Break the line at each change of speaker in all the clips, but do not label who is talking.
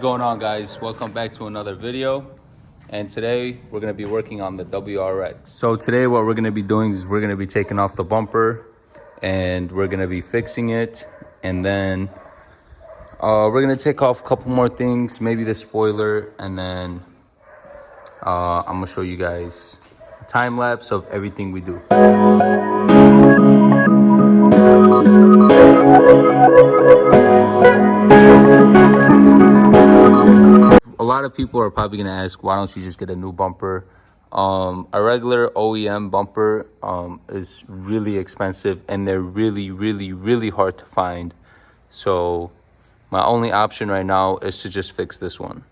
What's going on, guys? Welcome back to another video, and today we're going to be working on the WRX. So today what we're going to be doing is we're going to be taking off the bumper and we're going to be fixing it, and then we're going to take off a couple more things, maybe the spoiler, and then I'm going to show you guys a time lapse of everything we do. A lot of people are probably gonna ask, why don't you just get a new bumper? A regular OEM bumper is really expensive, and they're really hard to find. So my only option right now is to just fix this one.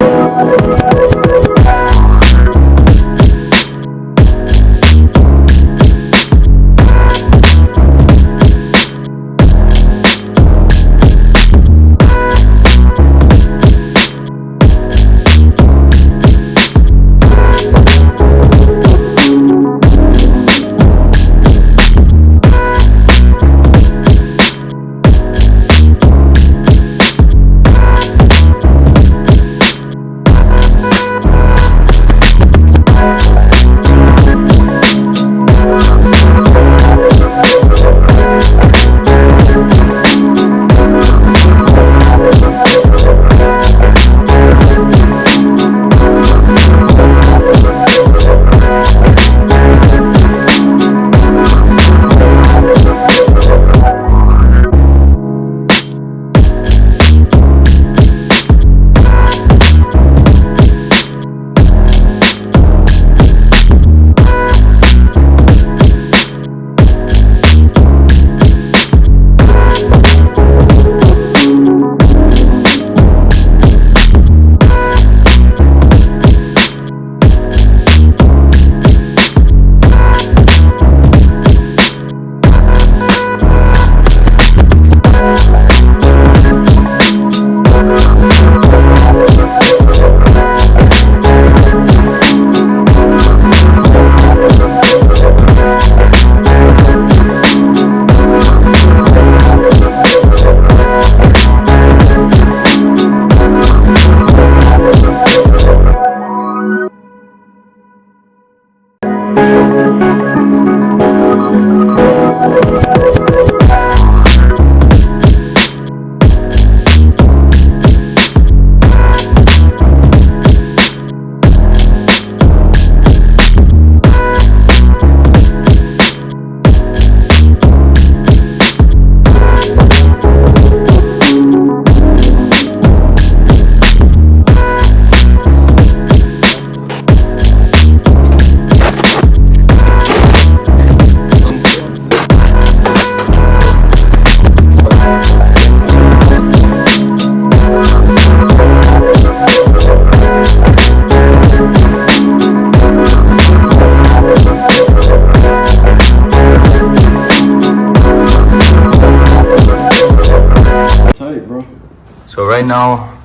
So right now,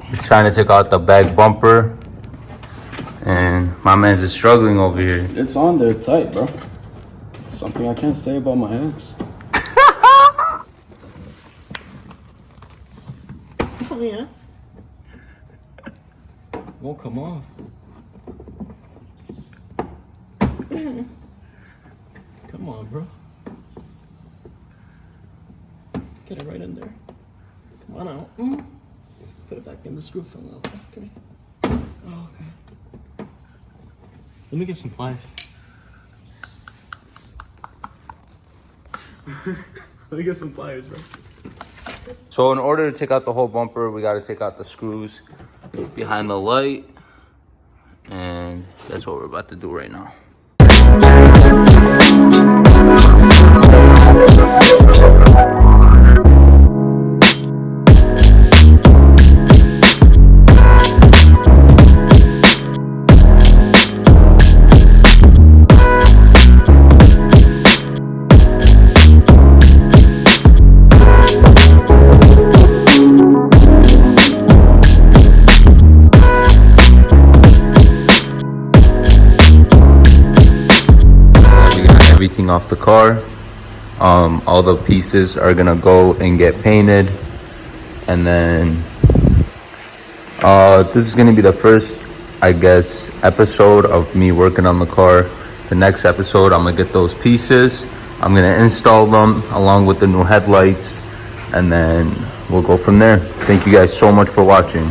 it's trying to take out the back bumper, and my man's just struggling over here.
It's on there tight, bro. Something I can't say about my ex. Oh yeah. Won't come off. Come on, bro. Get it right in there. Come on out. Put it back in the screw for a little bit. Okay. Oh, okay. Let me get some pliers. Let me get some pliers, bro.
So in order to take out the whole bumper, we got to take out the screws behind the light, and that's what we're about to do right now. Everything off the car. All the pieces are gonna go and get painted, and then This is gonna be the first, I guess, episode of me working on the car. The next episode, I'm gonna get those pieces. I'm gonna install them along with the new headlights, and then we'll go from there. Thank you guys so much for watching.